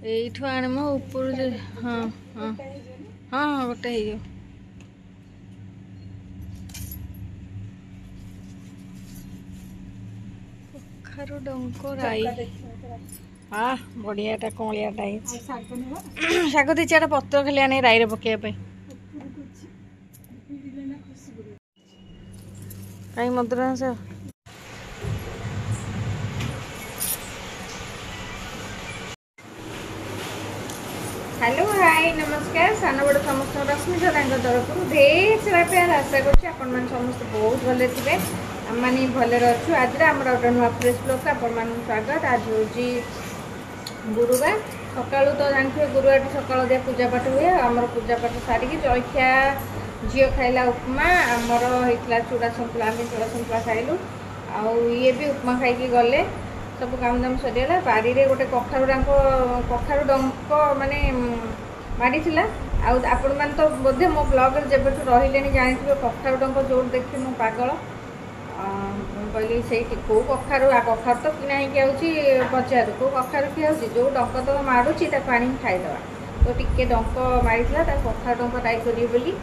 एठू आनम ऊपर हाँ हाँ हाँ हाँ गोटे हो कखारू डंक राई हाँ बढ़ियाटा कलियाटा शाग दीचार पत्र खाली आने राई पकड़ कहीं मधुर से हेलो हाय नमस्कार सान बड़ समस्त रश्मि जरा तरफ ढेर सारा प्यार आशा कर समस्त बहुत भले थे आम मैंने भले अच्छु आज आम गोटे नुआ फ्रेश ब्लॉग आपण स्वागत आज हूँ गुरुवार सका तो जानते गुरुवार सकाल दिया पूजा पाठ हुए आमर पूजा पाठ सारिकी जलखिया झील खाइला उपमा आमर होता चूड़ा सन्तुला आम चूड़ा सन्तुला खाइलु आए भी उपमा खाई गले सब काम दाम सरीगला बारी रे गोटे कखारू डंक माने माड़ी आपण मैंने तो बोधे मो ब्लॉग जब रही जानी कखारू डंक जो देखी मो पागल कहली से कौ कखारू तो किना ही बजार कौ कखारू किए जो डंक तो मारूची आनी खाईदे तो टिके डंक मारी कखारू डंक राई करी बोली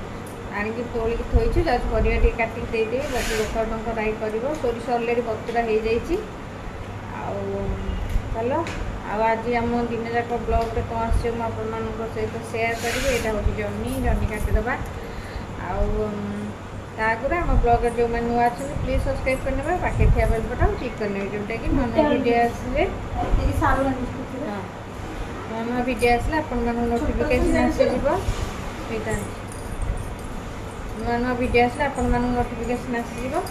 आणिकी तोलिकी थोइछु जस्ट परिया टे काटिक देदेवी बाकी कखारू डंक राई कर सोरिष अलरेडी बतुरा हो जाइए चलो आज आम दिन जाक ब्लॉग रे कौन आस सहित सेयार करी यहाँ हूँ जर्नी काटिदेबा आगुरी आम ब्लॉग जो मैंने नुआ अच्छे प्लीज सब्सक्राइब करने पाखे थिया बेल बटन क्लिक करने जोटा कि नुआ वीडियो आसले नुआ वीडियो आसले आपण नोटिफिकेशन आसीजा नुआ नुआ वीडियो आसले आपण नोटिफिकेशन आसीजा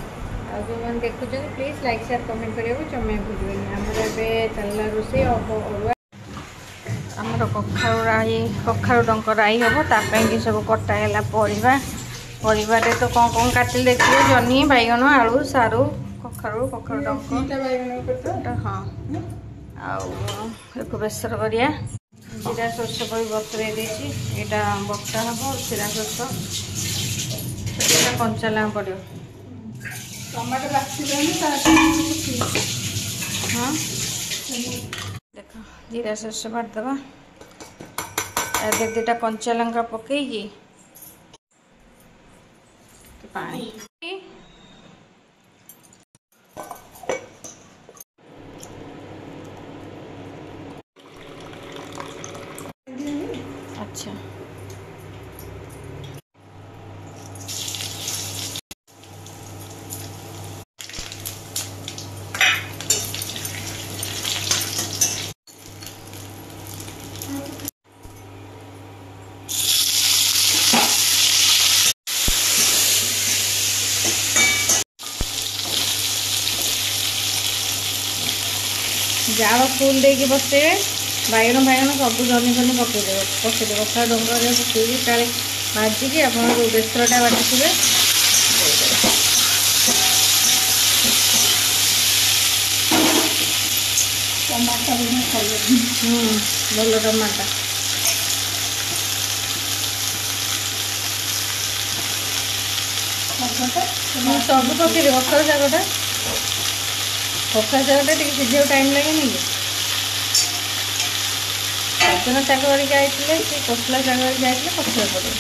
जो मैंने देखुं प्लीज लाइक शेयर कमेंट करने को जमा भूल आमर ए चलला रोसे आमर कखारू डंक राई हम ताकि सब कटाला परिवार तो कौन कौन काटिल देखिए जनी बैगन आलू सारू कखारू डंक हाँ आउ बेसर करिया जीरा सोर्स भी बतुरे यहाँ बटा हम जीरा सोर्स कंचा लगा पड़ो टमाटो हाँ देख जीरा सोर्स बाटदबा दुटा कंचा लंका पकईकी पानी अच्छा जाल फुल देके बसते बैगन सब जनी जनी पकईदे कखारू डंक पकईकी काले भाजिकी आप बेसरटा बाटिथे भल टमाटा सब पकईदे कखारू शागटा सीझे टाइम लगे नहीं सजना शाग जाते कोसला शाग जाते पकड़ पड़े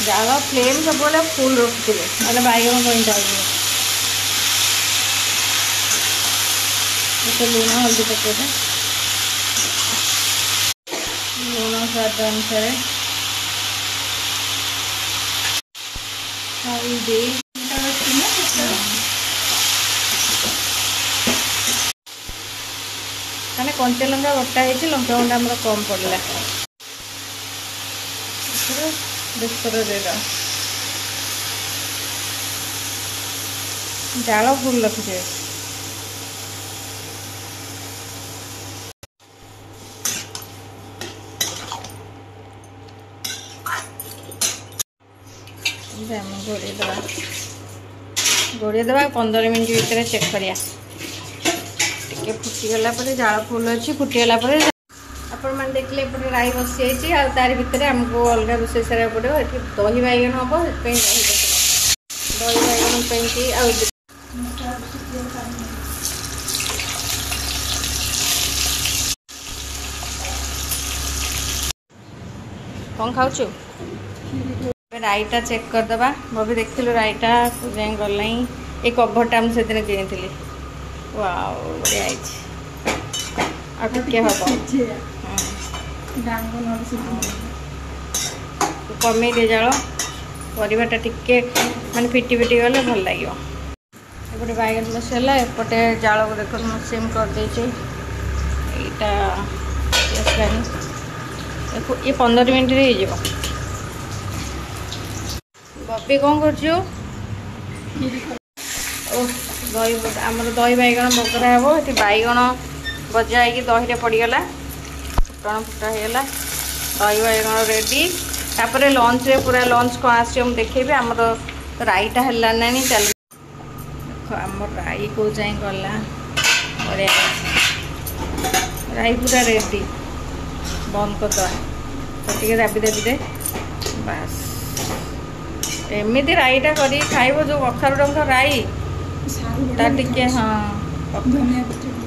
जाल फ्लेम सब फुल रखिए ना बैगन कईटा लुण हल्दी पकड़े लुण स्वाद अनुसार हल्दी मैंने कंचा लंका बटा है लंका गुंडा आम कम पड़ा बेसर देगा जाल फुल रखिए घोड़े दबा 15 मिनट भीतर चेक करिया फुटीगला जाल फुल अच्छी फुटीगला आपण मैंने देखले राई बसी जाइए तार भितर आमको अलग रोषे सारा पड़ो ये दही बैगन हम दही बैगन कौन खाऊ राईटा चेक करदे बबी देखिलु राईटा जाए गल ये कभरटा मुझे किनी वाओ बढ़िया आके हम कमे दे जाल परिवाटा टिके माने फिटी फिटी गले भल लगे एपटे बैगन मसला एपटे जाल को देख सिम कर दे ये 15 मिनट बबी कौन कर दही आमर दही बैगण बगरा हे ये बैगण बजा हो दही पड़गला फुटण फुटा होगा दही बैगण रेडी तापर लंच रे पूरा लंच कौन आस देखेबी आमर राईटा है ना चल आम राई को जाए गला बढ़िया राई पूरा रेडी बंद करदे दाबी दाबी दे बास एमती राईटा कर खाइब जो कखारू डंक राई टे हाँ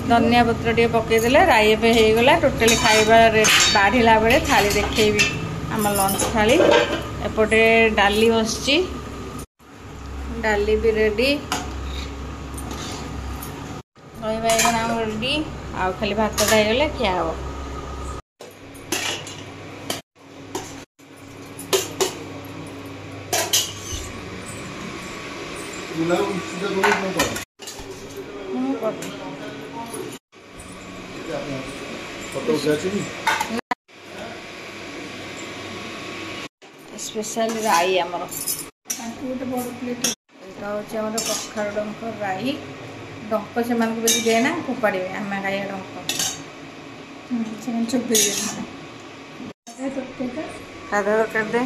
धनिया पत्र टे पकईदे राई पे हो गला टोटाली खाइबा बाढ़ला बेले थाली देखी आम लंच थाली एपटे डाली बसची डाली भी रेडी दही बैगन आम रेडी आउ खाली भात खाईगले खिया हम स्पेशल राई आमर हूँ कखार डंक राई डंक से बेसी दे ना फोपाड़े आम खाइए डंक खादा दरकार दे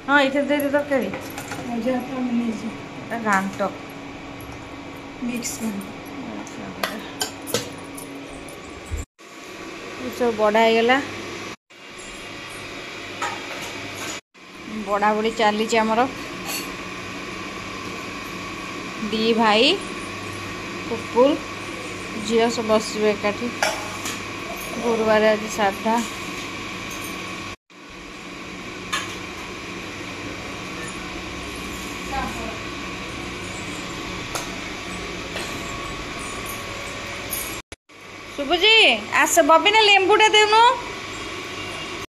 हाँ ये दे दे तरकारी घाट मिक्स सब बड़ा होगा बड़ा बड़ी चली आमर दी भाई पुपुल झील सब बस एकाठी गुरुवार आज साधा शुभुजी आस बबी ना लेंबूटा देनु